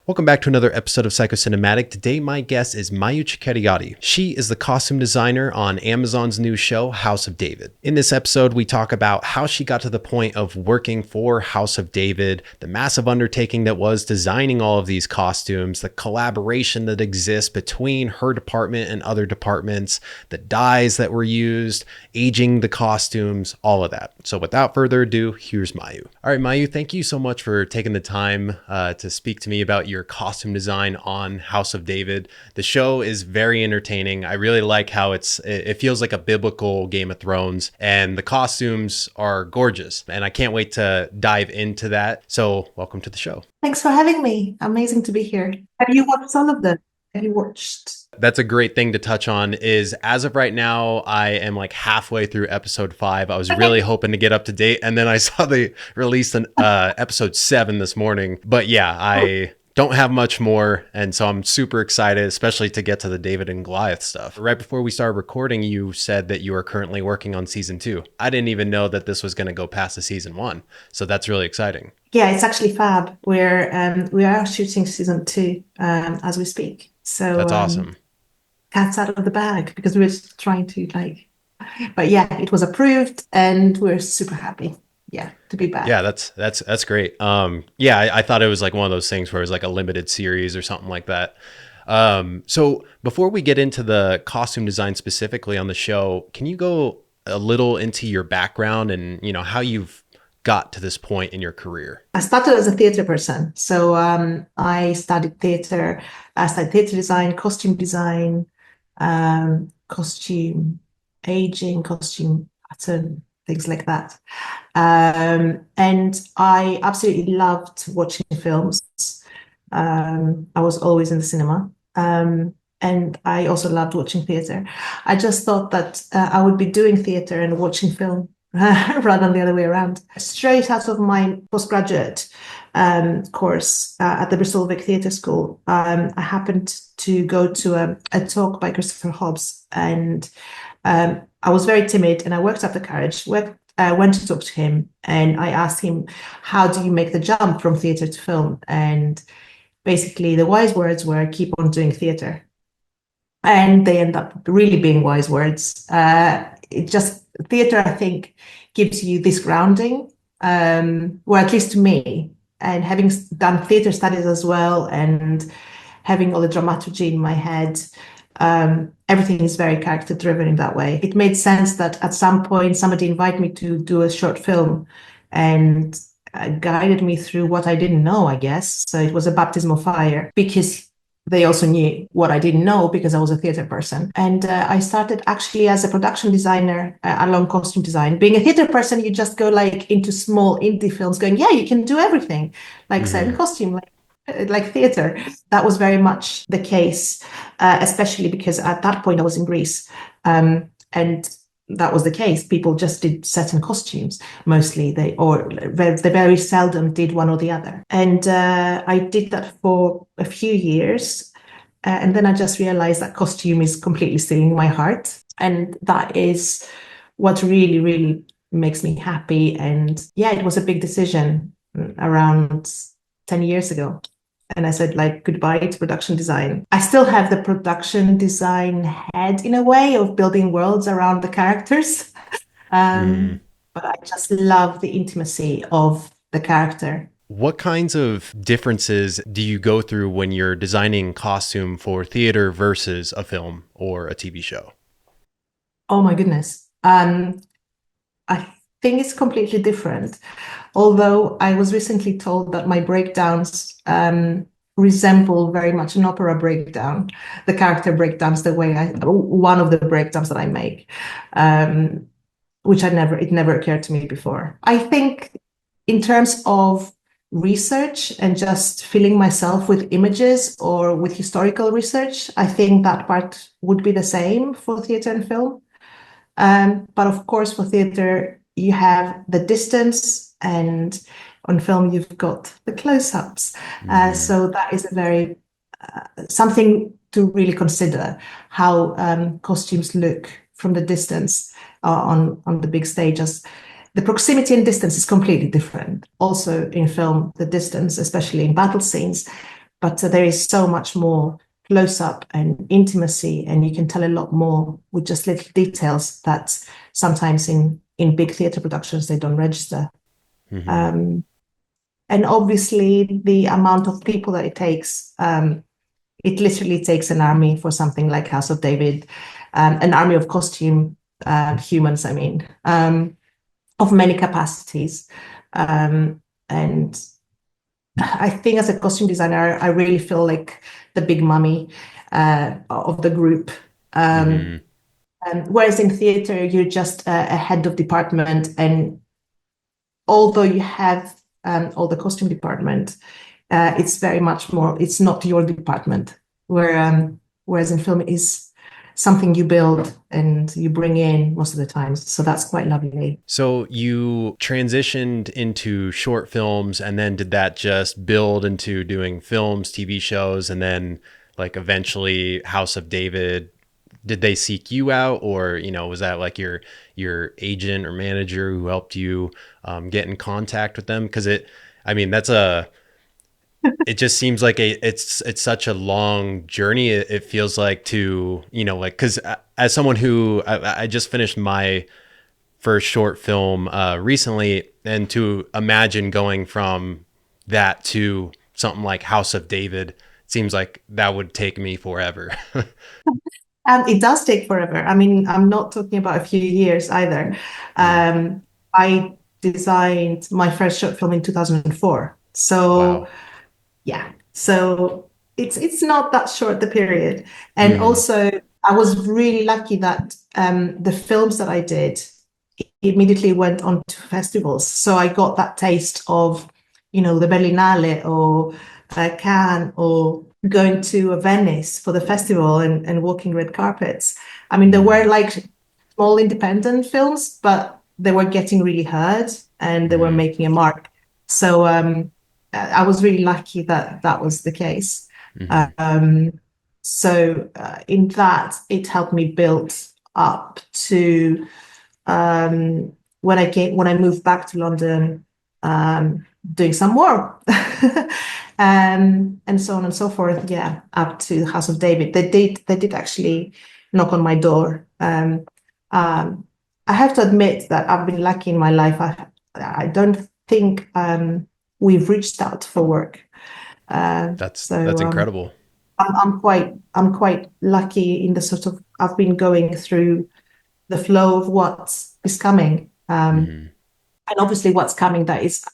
Welcome back to another episode of Psychocinematic. Today, my guest is Mayou Trikerioti. She is the costume designer on Amazon's new show, House of David. In this episode, we talk about how she got to the point of working for House of David, the massive undertaking that was designing all of these costumes, the collaboration that exists between her department and other departments, the dyes that were used, aging the costumes, all of that. So without further ado, here's Mayou. All right, Mayou, thank you so much for taking the time to speak to me about your costume design on House of David. The show is very entertaining. I really like how it feels like a biblical Game of Thrones, and the costumes are gorgeous. And I can't wait to dive into that. So welcome to the show. Thanks for having me. Amazing to be here. Have you watched all of them? Have you watched? That's a great thing to touch on is as of right now, I am like halfway through episode 5. I was really hoping to get up to date. And then I saw they released an episode 7 this morning. But yeah, I don't have much more. And so I'm super excited, especially to get to the David and Goliath stuff. Right before we started recording, you said that you are currently working on season 2. I didn't even know that this was going to go past the season 1. So that's really exciting. Yeah, it's actually fab. We are shooting season 2 as we speak. So that's awesome. Cat's out of the bag because we were trying to but yeah, it was approved and we're super happy. Yeah, to be back. Yeah, that's great. I thought it was like one of those things where it was like a limited series or something like that. So before we get into the costume design specifically on the show, can you go a little into your background and, you know, how you've got to this point in your career? I started as a theater person. So I studied theater. I studied theater design, costume design, costume aging, costume pattern, things like that. And I absolutely loved watching films. I was always in the cinema. And I also loved watching theater. I just thought that I would be doing theater and watching film rather than the other way around. Straight out of my postgraduate course at the Bristol Vic Theatre School, I happened to go to a talk by Christopher Hobbs, and I was very timid, and I worked up the courage, went to talk to him, and I asked him, how do you make the jump from theatre to film? And basically the wise words were, keep on doing theatre. And they end up really being wise words. Theatre, I think, gives you this grounding, or at least to me, and having done theatre studies as well and having all the dramaturgy in my head, everything is very character driven in that way. It made sense that at some point somebody invited me to do a short film and guided me through what I didn't know, I guess. So it was a baptism of fire because they also knew what I didn't know because I was a theater person. And I started actually as a production designer along costume design. Being a theater person, you just go like into small indie films going, yeah, you can do everything, like set in costume, like theater. That was very much the case, especially because at that point I was in Greece. And that was the case. People just did set in costumes mostly. They very seldom did one or the other. And I did that for a few years. And then I just realized that costume is completely stealing my heart. And that is what really, really makes me happy. And yeah, it was a big decision around 10 years ago. And I said, like, goodbye to production design. I still have the production design head in a way of building worlds around the characters. But I just love the intimacy of the character. What kinds of differences do you go through when you're designing costume for theater versus a film or a TV show? Oh, my goodness. I think it's completely different. Although I was recently told that my breakdowns resemble very much an opera breakdown, the character breakdowns, one of the breakdowns that I make, which it never occurred to me before. I think in terms of research and just filling myself with images or with historical research, I think that part would be the same for theater and film. But of course, for theater, you have the distance, and on film, you've got the close-ups. So that is a very something to really consider, how costumes look from the distance on the big stages. The proximity and distance is completely different. Also in film, the distance, especially in battle scenes, but there is so much more close up and intimacy, and you can tell a lot more with just little details that sometimes in big theatre productions they don't register. Hmm. And obviously, the amount of people that it takes, it literally takes an army for something like House of David, an army of costume humans, I mean, of many capacities. And I think as a costume designer, I really feel like the big mummy of the group. Hmm. Whereas in theatre, you're just a head of department, and although you have all the costume department, it's very much more, it's not your department. Whereas in film, it is something you build and you bring in most of the time. So that's quite lovely. So you transitioned into short films, and then did that just build into doing films, TV shows, and then like eventually House of David? Did they seek you out, or was that like your agent or manager who helped you get in contact with them? Because I mean, it just seems like it's such a long journey. It feels like to like, because as someone who I just finished my first short film recently, and to imagine going from that to something like House of David seems like that would take me forever. And it does take forever. I mean, I'm not talking about a few years either. Mm. I designed my first short film in 2004. So Wow. yeah, so it's not that short the period. And Hmm. also, I was really lucky that the films that I did immediately went on to festivals. So I got that taste of, the Berlinale or Cannes, or going to Venice for the festival and walking red carpets. I mean, there were Hmm. like small independent films, but they were getting really heard and they were Hmm. making a mark. So I was really lucky that that was the case. Hmm. So in that, it helped me build up to when I moved back to London, doing some more, and so on and so forth. Yeah, up to House of David. They did actually knock on my door. Um, I have to admit that I've been lucky in my life. I don't think we've reached out for work. That's So incredible. I'm quite lucky in the sort of I've been going through the flow of what is coming. Hmm. And obviously, what's coming that is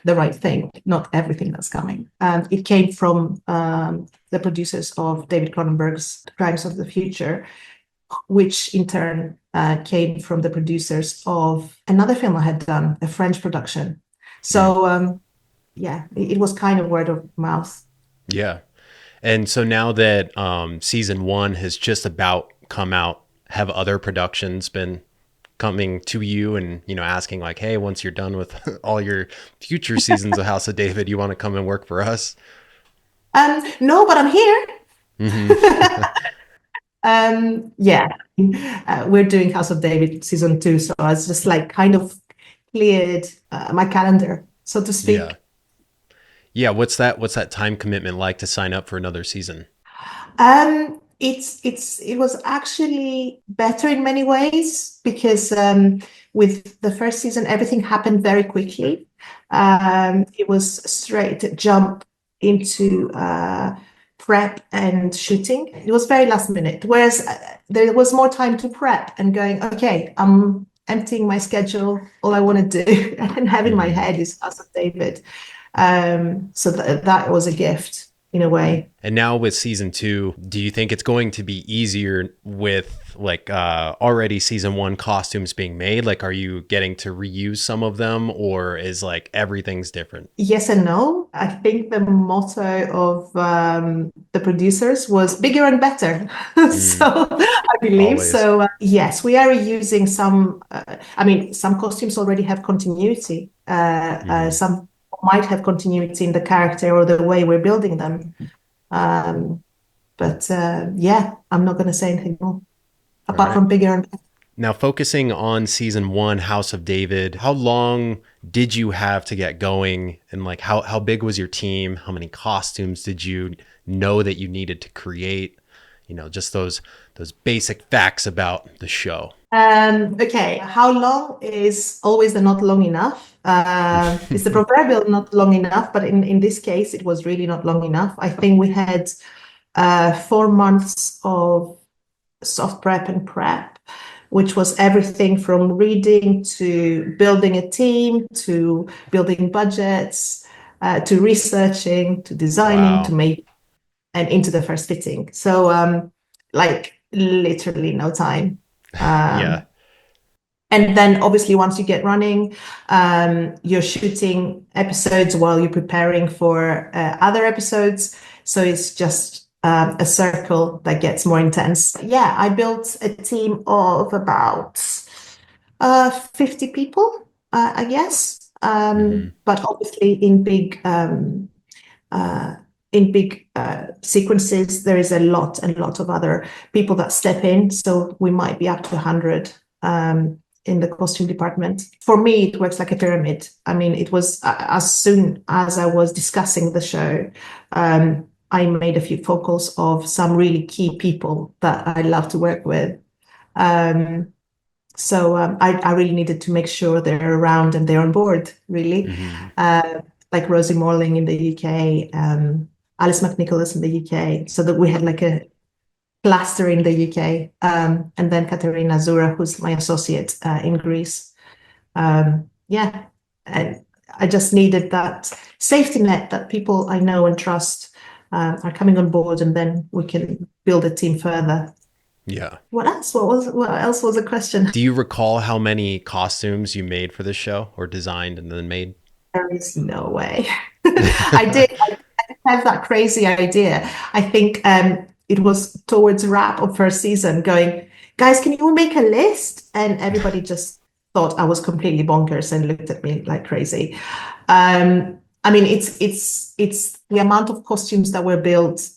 the right thing, not everything that's coming. It came from the producers of David Cronenberg's Crimes of the Future, which in turn came from the producers of another film I had done, a French production. Mm. So, yeah, it was kind of word of mouth. Yeah. And so now that season one has just about come out, have other productions been coming to you and asking like, hey, once you're done with all your future seasons of House of David, you want to come and work for us? No, but I'm here. Hmm. Yeah, we're doing House of David season 2, so I was just like kind of cleared my calendar, so to Yeah. speak. Yeah. What's that time commitment like to sign up for another season? It was actually better in many ways because with the first season, everything happened very quickly. It was straight jump into prep and shooting. It was very last minute, whereas there was more time to prep and going, okay, I'm emptying my schedule. All I want to do and have in my Hmm. head is House of David. So that was a gift in a way. And now with season two, do you think it's going to be easier with like already season one costumes being made? Like, are you getting to reuse some of them, or is like everything's different? Yes and no. I think the motto of the producers was bigger and better. Mm, So I believe always. so. Yes, we are using some. I mean, some costumes already have continuity. Hmm. Some might have continuity in the character or the way we're building them. But yeah, I'm not going to say anything more All apart right. from bigger and better. Now, focusing on season one, House of David, how long did you have to get going? And like, how big was your team? How many costumes did you know that you needed to create? You know, just those basic facts about the show. Okay, how long is always the not long enough? It's the proverbial not long enough, but in this case, it was really not long enough. I think we had 4 months of soft prep and prep, which was everything from reading to building a team to building budgets to researching to designing to Wow. make and into the first fitting. So like literally no time. Yeah. Um, and then obviously once you get running, you're shooting episodes while you're preparing for other episodes. So it's just a circle that gets more intense. Yeah, I built a team of about 50 people, I guess. Hmm. But obviously uh, in big sequences, there is a lot of other people that step in. So we might be up to 100 in the costume department. For me, it works like a pyramid. I mean, it was as soon as I was discussing the show, I made a few phone calls of some really key people that I love to work with. Um, I really needed to make sure they're around and they're on board, really. Hmm. Like Rosie Morling in the UK, Alice McNicholas in the UK, so that we had like a cluster in the UK, and then Katerina Zura, who's my associate in Greece. Yeah, and I just needed that safety net that people I know and trust are coming on board, and then we can build a team further. Yeah. What else? What else was the question? Do you recall how many costumes you made for this show or designed and then made? There is no way. I did have that crazy idea. I think it was towards wrap of first season going, guys, can you make a list? And everybody just thought I was completely bonkers and looked at me like crazy. I mean, it's the amount of costumes that were built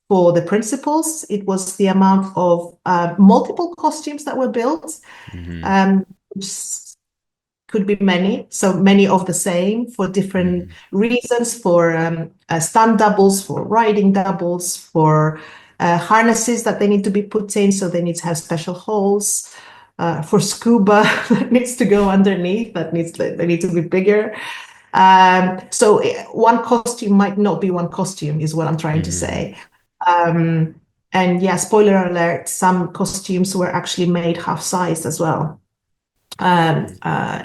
for the principals. It was the amount of multiple costumes that were built, Hmm. which could be many, so many of the same for different Hmm. reasons, for stunt doubles, for riding doubles, for harnesses that they need to be put in, so they need to have special holes. For scuba that needs to go underneath, they need to be bigger. So one costume might not be one costume, is what I'm trying to Hmm. say. Um, and yeah, spoiler alert, some costumes were actually made half sized as well. Um, uh,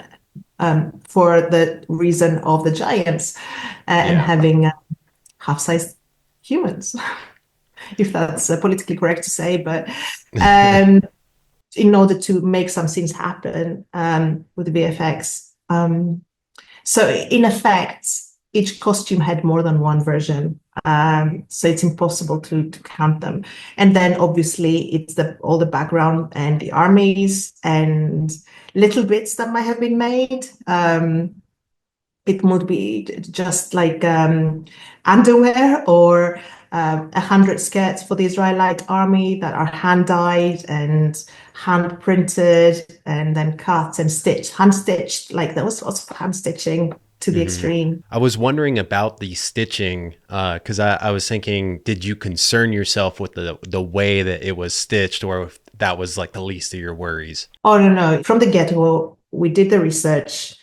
for the reason of the giants and Yeah. having half-sized humans, if that's politically correct to say, but um, in order to make some things happen with the VFX. So in effect, each costume had more than one version. So it's impossible to count them. And then obviously it's all the background and the armies and little bits that might have been made. It would be just like underwear or 100 skirts for the Israelite army that are hand dyed and hand printed and then cut and stitched, hand stitched. Like there was lots of hand stitching to the Hmm. extreme. I was wondering about the stitching because I was thinking, did you concern yourself with the way that it was stitched, or if that was like the least of your worries? Oh, no, no. From the get-go, we did the research.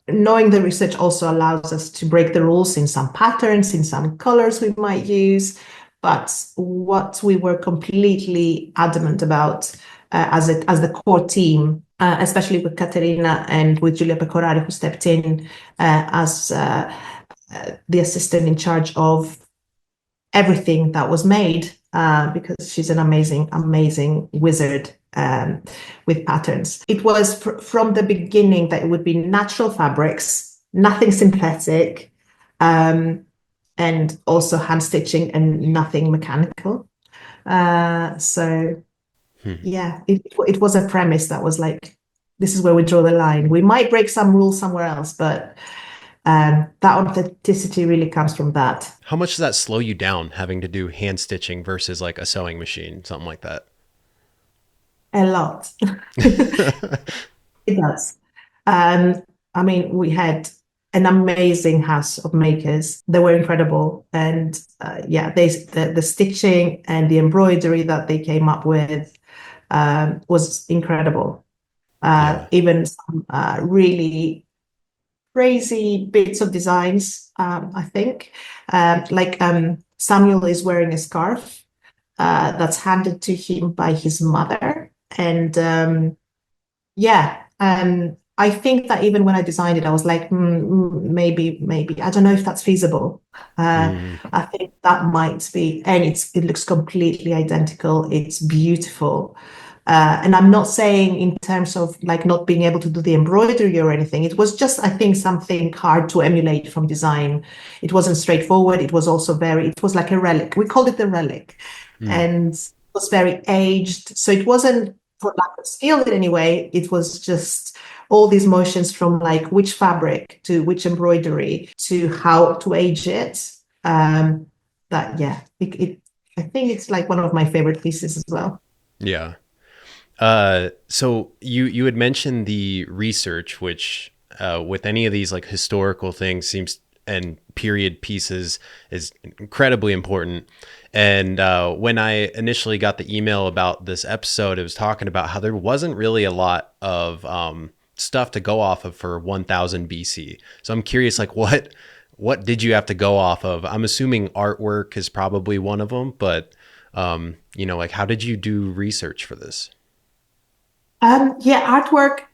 Knowing the research also allows us to break the rules in some patterns, in some colors we might use. But what we were completely adamant about as the core team, especially with Caterina and with Giulia Pecorari, who stepped in as the assistant in charge of everything that was made because she's an amazing wizard with patterns. It was from the beginning that it would be natural fabrics, nothing synthetic, and also hand stitching and nothing mechanical. So Hmm. yeah, it was a premise that was like, this is where we draw the line. We might break some rules somewhere else, but that authenticity really comes from that. How much does that slow you down having to do hand stitching versus like a sewing machine, something like that? A lot. It does. Um, I mean, we had an amazing house of makers. They were incredible, and yeah, the stitching and the embroidery that they came up with was incredible. Yeah. Even some really crazy bits of designs. I think, Samuel is wearing a scarf that's handed to him by his mother, and yeah. I think that even when I designed it, I was like, maybe. I don't know if that's feasible. Mm, I think that might be, and it looks completely identical. It's beautiful. And I'm not saying in terms of like not being able to do the embroidery or anything. It was just, I think, something hard to emulate from design. It wasn't straightforward. It was also it was like a relic. We called it the relic. mm. And it was very aged. So it wasn't for lack of skill in any way. It was just all these motions from like which fabric to which embroidery to how to age it. That yeah, I think it's like one of my favorite pieces as well. Yeah. So you had mentioned the research, which with any of these like historical things seems and period pieces is incredibly important. And when I initially got the email about this episode, it was talking about how there wasn't really a lot of stuff to go off of for 1000 BC. So I'm curious, like what did you have to go off of? I'm assuming artwork is probably one of them, but like how did you do research for this? Yeah, artwork.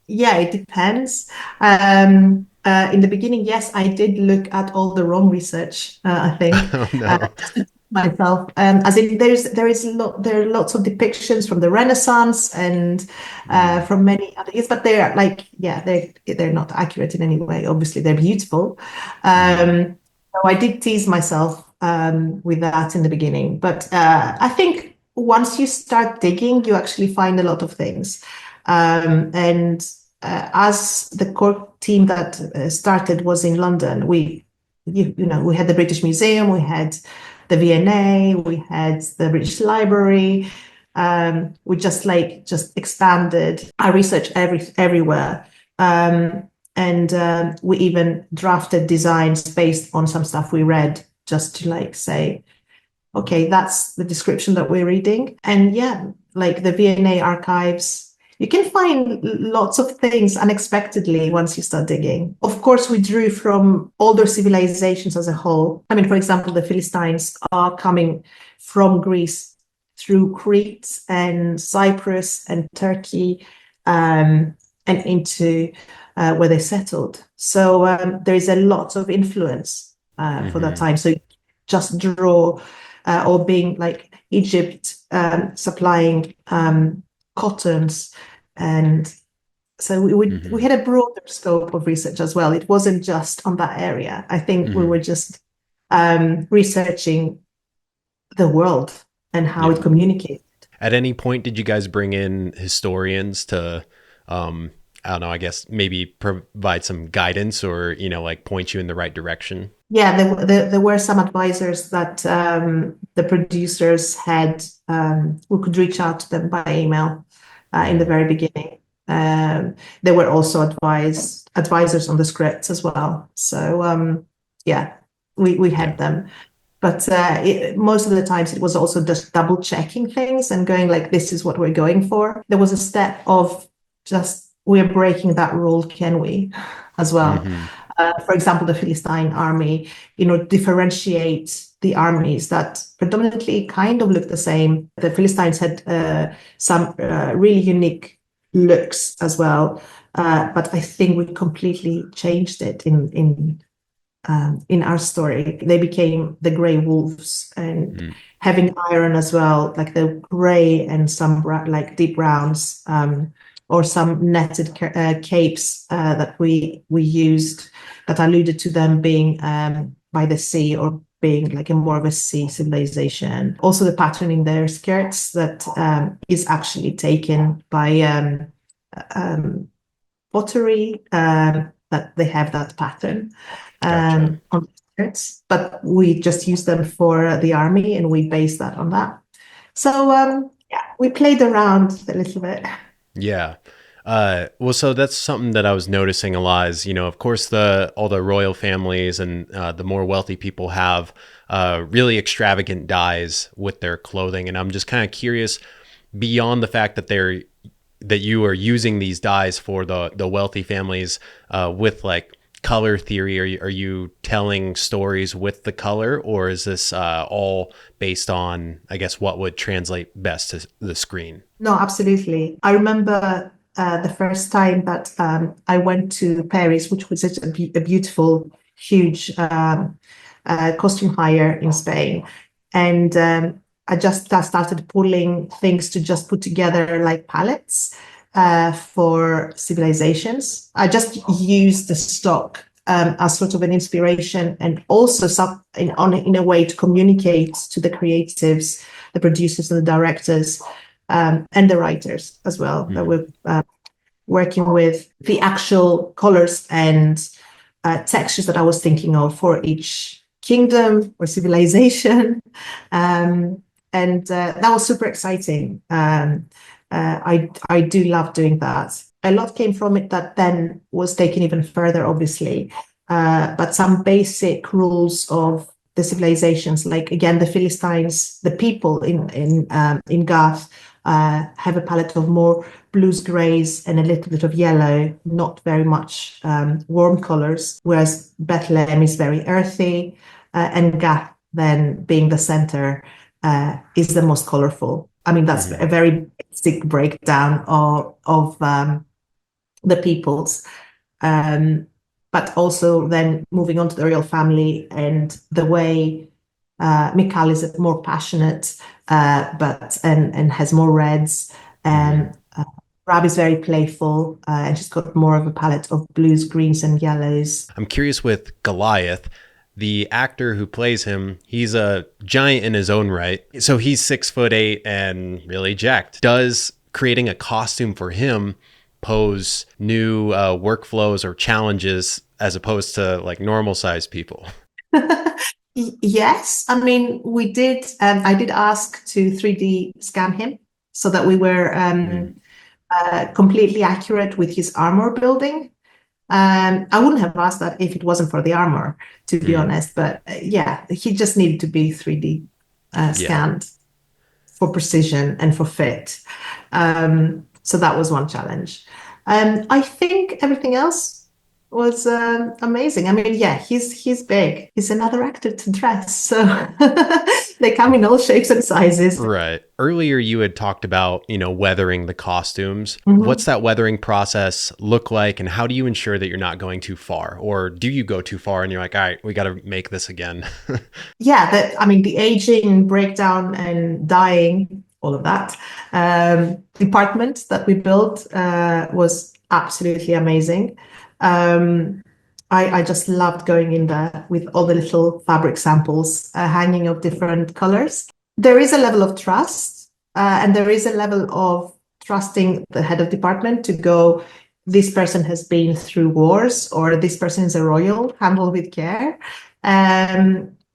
Yeah, it depends. In the beginning, yes, I did look at all the wrong research, I think, Oh no. just to myself. As in, there are lots of depictions from the Renaissance and Mm, from many other years, but they're like, yeah, they're not accurate in any way. Obviously, they're beautiful. mm, So I did tease myself with that in the beginning, but I think once you start digging, you actually find a lot of things. And as the core team that started was in London, we had the British Museum, we had the V&A, we had the British Library. We just expanded our research everywhere. And we even drafted designs based on some stuff we read, just to like say, okay, that's the description that we're reading. And yeah, like the V&A archives, you can find lots of things unexpectedly once you start digging. Of course, we drew from older civilizations as a whole. I mean, for example, the Philistines are coming from Greece through Crete and Cyprus and Turkey, and into where they settled. So there is a lot of influence for that mm-hmm, time. So just draw or being like Egypt supplying cottons. And so we mm-hmm, had a broader scope of research as well. It wasn't just on that area. I think we mm-hmm. were just researching the world and how it Yeah. communicates. At any point, did you guys bring in historians to, um, I don't know, I guess maybe provide some guidance or, like point you in the right direction? Yeah, there were some advisors that the producers had. We could reach out to them by email in the Mm, very beginning. There were also advisors on the scripts as well. So yeah, we yeah. had them. But most of the times it was also just double checking things and going like, this is what we're going for. There was a step of just, we're breaking that rule, can we? As well. Mm-hmm, For example, the Philistine army, differentiate the armies that predominantly kind of look the same. The Philistines had some really unique looks as well. But I think we completely changed it in our story. They became the grey wolves and mm, having iron as well, like the grey and some like deep browns, or some netted capes that we used that alluded to them being by the sea or being like a more of a sea civilization. Also, the pattern in their skirts that is actually taken by pottery, that they have that pattern gotcha. on shirts, but we just use them for the army and we base that on that. So We played around a little bit. Yeah. Well, so that's something that I was noticing a lot is, of course, all the royal families and the more wealthy people have really extravagant dyes with their clothing. And I'm just kind of curious, beyond the fact that you are using these dyes for the wealthy families with like color theory. Are you telling stories with the color, or is this all based on, I guess, what would translate best to the screen? No, absolutely. I remember the first time that I went to Paris, which was such a beautiful, huge costume hire in Spain. And I just started pulling things to just put together like palettes for civilizations. I just used the stock as sort of an inspiration and also in a way to communicate to the creatives, the producers and the directors and the writers as well that Mhm. we're working with the actual colors and textures that I was thinking of for each kingdom or civilization. Um, and that was super exciting. I do love doing that. A lot came from it that then was taken even further, obviously. But some basic rules of the civilizations, like again the Philistines, the people in Gath have a palette of more blues, grays, and a little bit of yellow, not very much warm colors, whereas Bethlehem is very earthy, and Gath, then being the center, is the most colorful. I mean, that's Mhm. a very basic breakdown of the peoples. Um, but also then moving on to the royal family and the way Mikal is more passionate, but and has more reds, Mhm. and Rab is very playful, and she's got more of a palette of blues, greens, and yellows. I'm curious with Goliath, the actor who plays him, he's a giant in his own right. So he's 6'8" and really jacked. Does creating a costume for him pose new workflows or challenges as opposed to like normal sized people? Yes, I mean we did. I did ask to 3D scan him so that we were Mm. completely accurate with his armor building. I wouldn't have asked that if it wasn't for the armor, to be Mm. honest. But yeah, he just needed to be 3D Yeah. scanned for precision and for fit. So that was one challenge. I think everything else was amazing. I mean, yeah, he's big. He's another actor to dress, so they come in all shapes and sizes. Right. Earlier, you had talked about, weathering the costumes. What's Mhm. that weathering process look like, and how do you ensure that you're not going too far? Or do you go too far and you're like, all right, we got to make this again? Yeah, I mean, the aging, breakdown, and dying, all of that. Department that we built was absolutely amazing. Um, I just loved going in there with all the little fabric samples hanging of different colors. There is a level of trust, and there is a level of trusting the head of department to go, this person has been through wars, or this person is a royal, handled with care.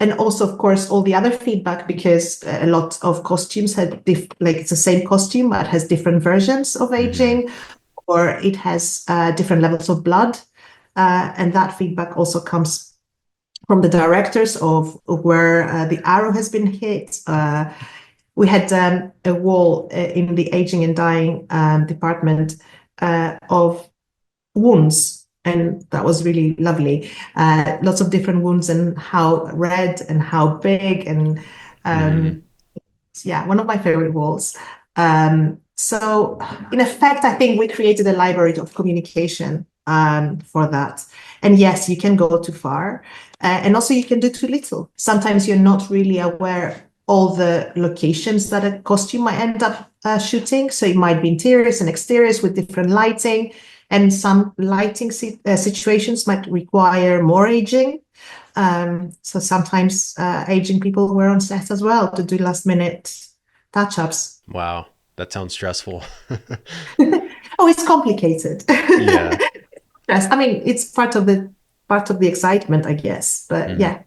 And also, of course, all the other feedback, because a lot of costumes had like it's the same costume but has different versions of Hmm. aging, or it has different levels of blood, and that feedback also comes from the directors of where the arrow has been hit. We had a wall in the aging and dying department of wounds, and that was really lovely. Lots of different wounds and how red and how big, and Hmm. um, yeah, one of my favorite walls. So in effect, I think we created a library of communication for that. And yes, you can go too far, and also you can do too little. Sometimes you're not really aware all the locations that a costume might end up shooting. So it might be interiors and exteriors with different lighting, and some lighting situations might require more aging. So sometimes aging people were on set as well to do last minute touch-ups. Wow. That sounds stressful. Oh, it's complicated. Yeah. Yes, I mean it's part of the excitement, I guess. But Hmm. yeah.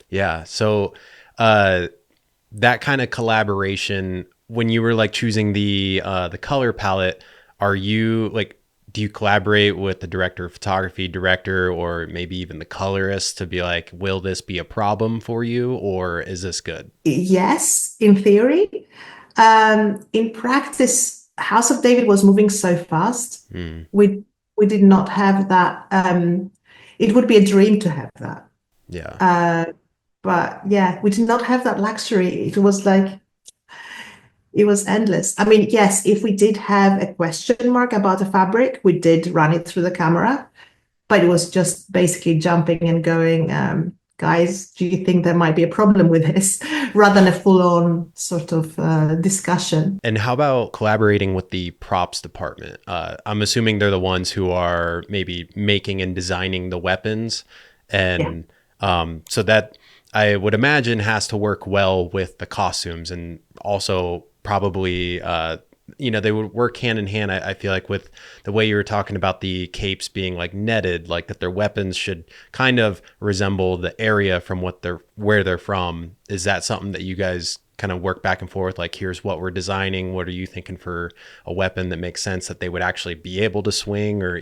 Yeah. So, uh, that kind of collaboration when you were like choosing the color palette, are you like, do you collaborate with the director of photography, director, or maybe even the colorist to be like, will this be a problem for you, or is this good? Yes, in theory. In practice, House of David was moving so fast. Mm, We did not have that. It would be a dream to have that. yeah. Uh, but yeah, we did not have that luxury. It was like it was endless. I mean, yes, if we did have a question mark about a fabric, we did run it through the camera, but it was just basically jumping and going, guys, do you think there might be a problem with this? Rather than a full-on sort of discussion. And how about collaborating with the props department? I'm assuming they're the ones who are maybe making and designing the weapons. Yeah. And so that I would imagine has to work well with the costumes and also probably, they would work hand in hand. I feel like with the way you were talking about the capes being like netted, like that their weapons should kind of resemble the area from where they're from. Is that something that you guys kind of work back and forth? Like, here's what we're designing. What are you thinking for a weapon that makes sense that they would actually be able to swing or,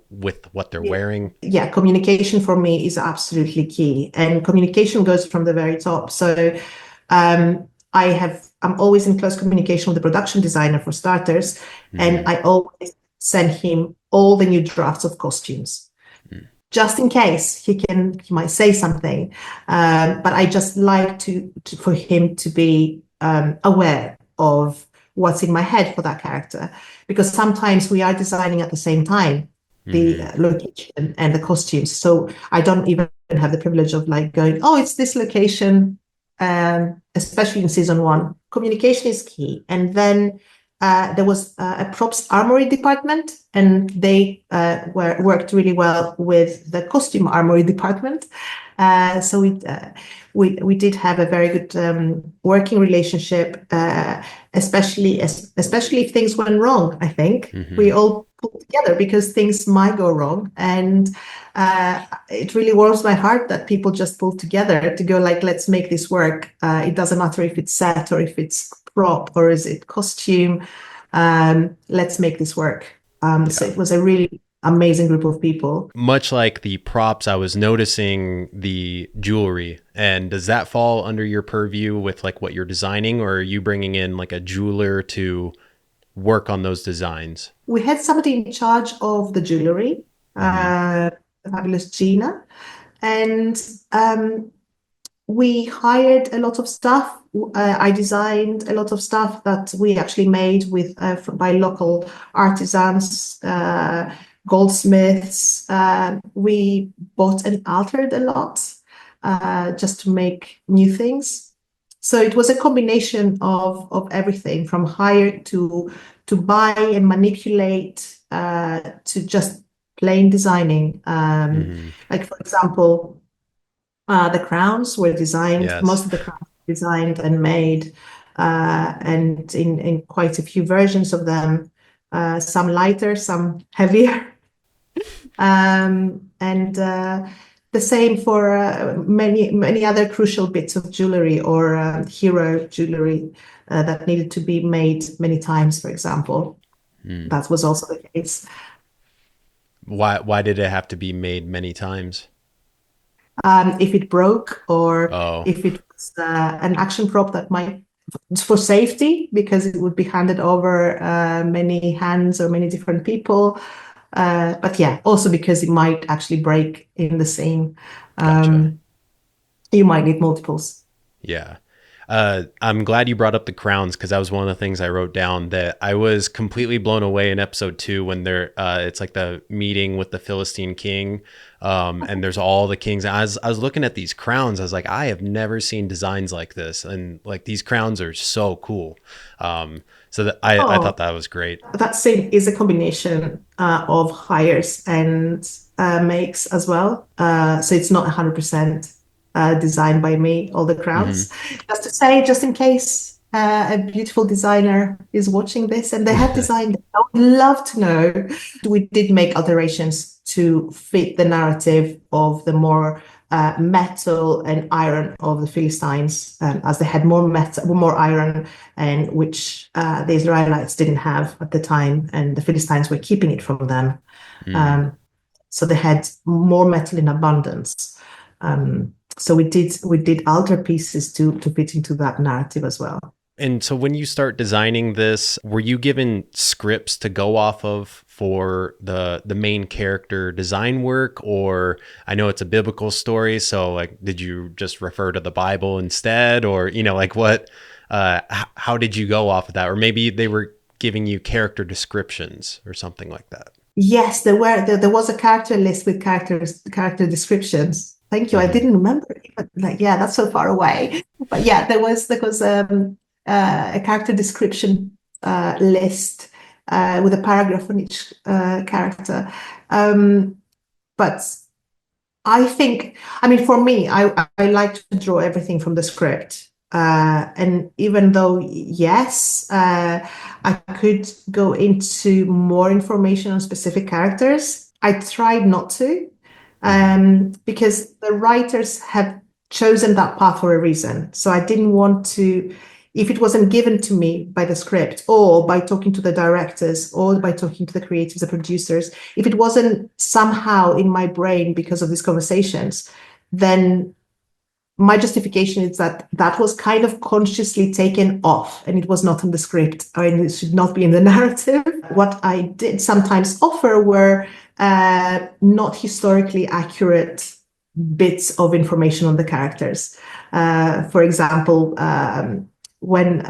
with what they're Yeah. wearing? Yeah, communication for me is absolutely key, and communication goes from the very top. So I'm always in close communication with the production designer for starters, and Mm-hmm. I always send him all the new drafts of costumes, just in case he might say something. But I just like for him to be aware of what's in my head for that character, because sometimes we are designing at the same time the Mm-hmm. location and the costumes. So I don't even have the privilege of like going, oh, it's this location. Especially in season one, communication is key. And then there was a props armory department, and they worked really well with the costume armory department. So we did have a very good working relationship, especially if things went wrong. I think we Mm-hmm. all pulled together because things might go wrong, and it really warms my heart that people just pull together to go like, let's make this work. It doesn't matter if it's set or if it's prop or is it costume. Let's make this work. So Yeah. it was a really amazing group of people. Much like the props, I was noticing the jewelry. And does that fall under your purview with like what you're designing, or are you bringing in like a jeweler to work on those designs? We had somebody in charge of the jewelry, Mm-hmm. the fabulous Gina, and we hired a lot of stuff. I designed a lot of stuff that we actually made by local artisans, goldsmiths. We bought and altered a lot just to make new things. So it was a combination of everything from hire to buy and manipulate to just plain designing. Mm-hmm. Like for example, the crowns were designed, Yes. most of the crowns were designed and made, and in quite a few versions of them, some lighter, some heavier. And the same for many other crucial bits of jewelry or hero jewelry that needed to be made many times, for example. Mm. That was also the case. Why did it have to be made many times? If it broke or Oh. if it was an action prop that might, for safety, because it would be handed over many hands or many different people. But yeah, also because it might actually break in the scene. Gotcha. You might need multiples. Yeah. I'm glad you brought up the crowns, because that was one of the things I wrote down that I was completely blown away in episode 2 when it's like the meeting with the Philistine king, and there's all the kings. I was looking at these crowns. I was like, I have never seen designs like this, and like these crowns are so cool. So that I Oh, thought that was great. that scene is a combination of hires and makes as well. So it's not 100% designed by me, all the Hmm. crowns. Just to say, just in case a beautiful designer is watching this and they have designed it, I would love to know. We did make alterations to fit the narrative of the more metal and iron of the Philistines, as they had more metal, more iron, and which the Israelites didn't have at the time, and the Philistines were keeping it from them. Mm. So they had more metal in abundance. So we did altarpieces to fit into that narrative as well. And so when you start designing this, were you given scripts to go off of for the main character design work? Or I know it's a biblical story, so like did you just refer to the Bible instead? Or, like what how did you go off of that? Or maybe they were giving you character descriptions or something like that. Yes, there was a character list with character descriptions. Thank you. I Hmm. didn't remember it, but like, yeah, that's so far away. But yeah, there was a character description list with a paragraph on each character. But I mean, for me, I like to draw everything from the script. And even though, yes, I could go into more information on specific characters, I tried not to, Hmm. because the writers have chosen that path for a reason. So I didn't want to, if it wasn't given to me by the script or by talking to the directors or by talking to the creatives, the producers, if it wasn't somehow in my brain because of these conversations, then my justification is that that was kind of consciously taken off and it was not in the script or it should not be in the narrative. What I did sometimes offer were not historically accurate bits of information on the characters. For example, when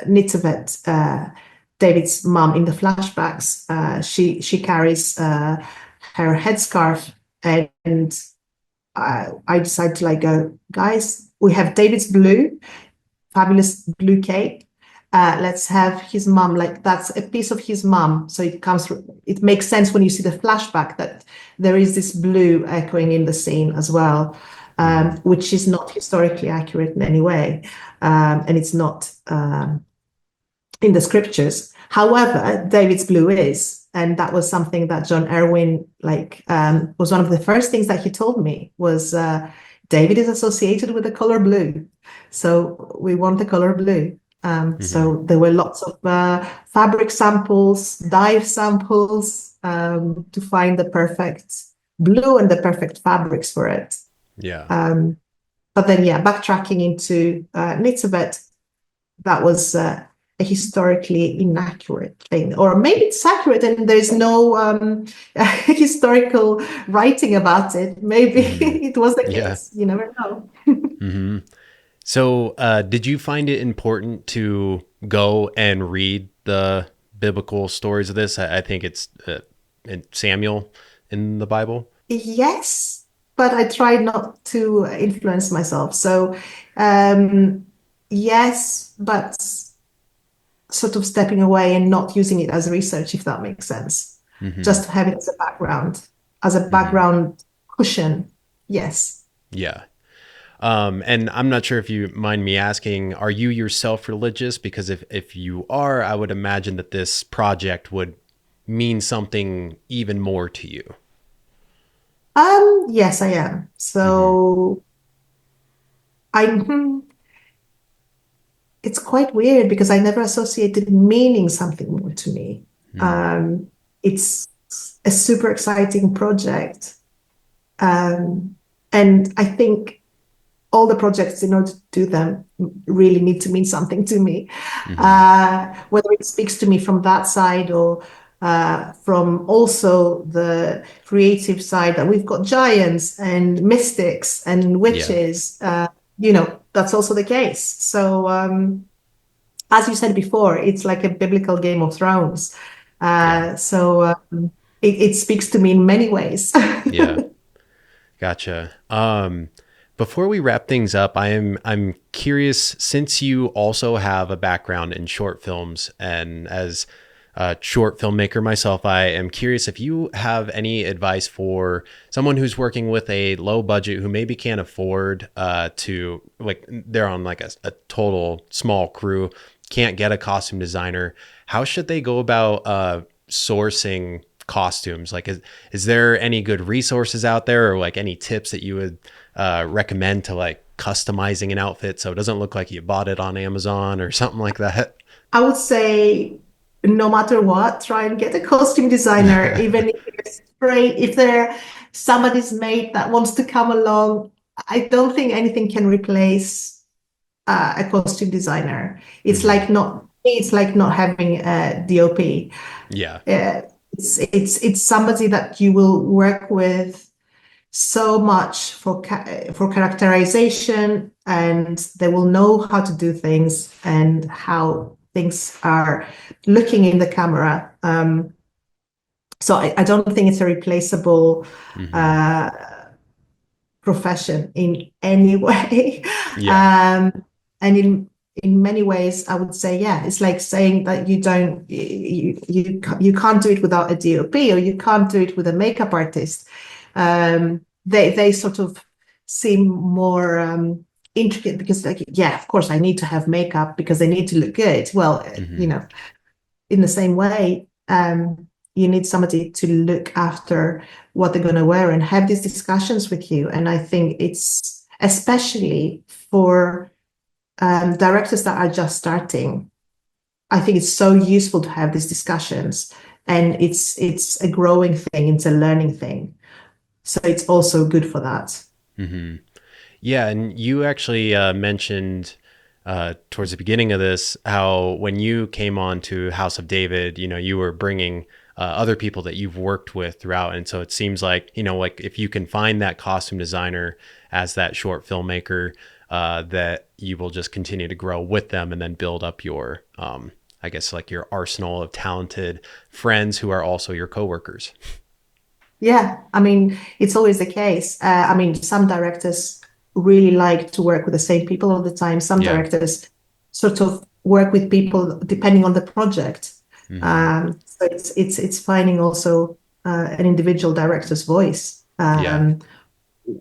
Nitzevet, David's mom, in the flashbacks, she carries her headscarf, and I decided to like go, guys, we have David's fabulous blue cape. Let's have his mom, like that's a piece of his mom. So it makes sense when you see the flashback that there is this blue echoing in the scene as well, Hmm. which is not historically accurate in any way. And it's not in the scriptures. However, David's blue is, and that was something that John Erwin was one of the first things that he told me was David is associated with the color blue, so we want the color blue. Hmm. So there were lots of fabric samples, dye samples to find the perfect blue and the perfect fabrics for it. Yeah. But then, yeah, backtracking into Nitzevet, that was a historically inaccurate thing, or maybe it's accurate and there's no historical writing about it. Maybe Hmm. it was the Yeah. case. You never know. Hmm. So, did you find it important to go and read the biblical stories of this? I think it's in Samuel in the Bible. Yes, but I tried not to influence myself. So, um, yes, but sort of stepping away and not using it as research, if that makes sense. Hmm. Just to have it as a Hmm. background cushion. Yes. Yeah. And I'm not sure if you mind me asking, are you yourself religious? Because if you are, I would imagine that this project would mean something even more to you. Yes, I am. Hmm. So I, it's quite weird because I never associated meaning something more to me. Hmm. Um, it's a super exciting project. Um, and I think all the projects, in order to do them, really need to mean something to me. Hmm. Whether it speaks to me from that side or from also the creative side, that we've got giants and mystics and Yeah. witches, that's also the case. So, as you said before, it's like a biblical Game of Thrones. Yeah. So it speaks to me in many ways. Yeah. Gotcha. Before we wrap things up, I'm curious, since you also have a background in short films, and as a short filmmaker myself, I am curious if you have any advice for someone who's working with a low budget who maybe can't afford to, like, they're on like a total small crew, can't get a costume designer. How should they go about sourcing costumes. Like, is there any good resources out there, or like any tips that you would recommend to like customizing an outfit so it doesn't look like you bought it on Amazon or something like that? I would say no matter what, try and get a costume designer, even if it's great, if there somebody's mate that wants to come along. I don't think anything can replace a costume designer. It's like not having a DOP. Yeah. It's somebody that you will work with so much for characterization, and they will know how to do things and how things are looking in the camera. So I don't think it's a replaceable Hmm. profession in any way. Yeah. And in many ways, I would say, yeah, it's like saying that you can't do it without a DOP, or you can't do it with a makeup artist. They sort of seem more intricate, because like, yeah, of course I need to have makeup because they need to look good. Well, Hmm. in the same way, you need somebody to look after what they're going to wear and have these discussions with you. And I think it's especially for directors that are just starting. I think it's so useful to have these discussions, and it's a growing thing, it's a learning thing. So it's also good for that. Hmm. Yeah, and you actually mentioned towards the beginning of this how when you came on to House of David, you were bringing other people that you've worked with throughout, and so it seems like like if you can find that costume designer as that short filmmaker, that you will just continue to grow with them and then build up your, I guess, like your arsenal of talented friends who are also your coworkers. Yeah, I mean, it's always the case. I mean, some directors really like to work with the same people all the time. Some Yeah. directors sort of work with people depending on the project. Hmm. So it's finding also an individual director's voice. Yeah.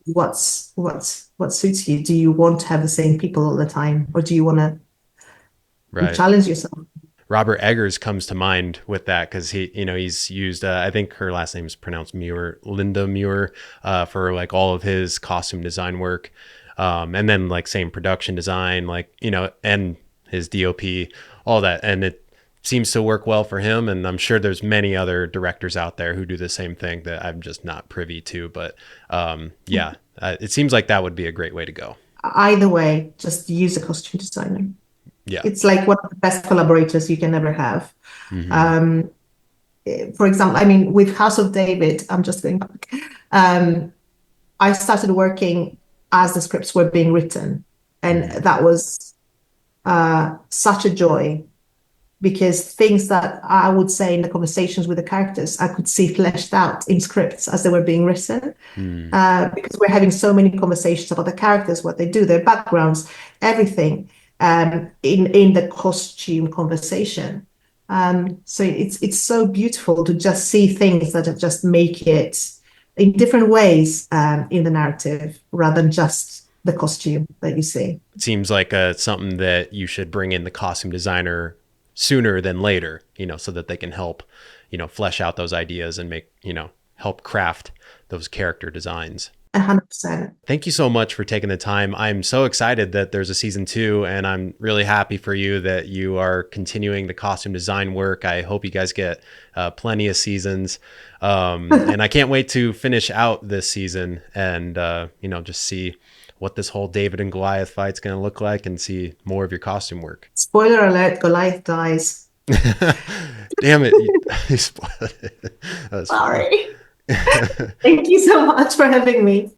What suits you? Do you want to have the same people all the time, or do you want to Right. challenge yourself? Robert Eggers comes to mind with that because he's used, I think her last name is pronounced Muir, Linda Muir, for like all of his costume design work. And then like same production design, like, and his DOP, all that. And it seems to work well for him. And I'm sure there's many other directors out there who do the same thing that I'm just not privy to. But yeah, it seems like that would be a great way to go. Either way, just use a costume designer. Yeah. It's like one of the best collaborators you can ever have. Hmm. Um, for example, I mean, with House of David, I'm just going back. Um, I started working as the scripts were being written, and Hmm. that was such a joy, because things that I would say in the conversations with the characters, I could see fleshed out in scripts as they were being written. Hmm. Because we're having so many conversations about the characters, what they do, their backgrounds, everything, in the costume conversation. So it's so beautiful to just see things that just make it in different ways, in the narrative, rather than just the costume that you see. Seems like something that you should bring in the costume designer sooner than later, so that they can help, flesh out those ideas and make, help craft those character designs. 100%. Thank you so much for taking the time. I'm so excited that there's a season 2, and I'm really happy for you that you are continuing the costume design work. I hope you guys get plenty of seasons. And I can't wait to finish out this season and, just see what this whole David and Goliath fight's going to look like and see more of your costume work. Spoiler alert, Goliath dies. Damn it. You spoiled it. That was funny. Sorry. Thank you so much for having me.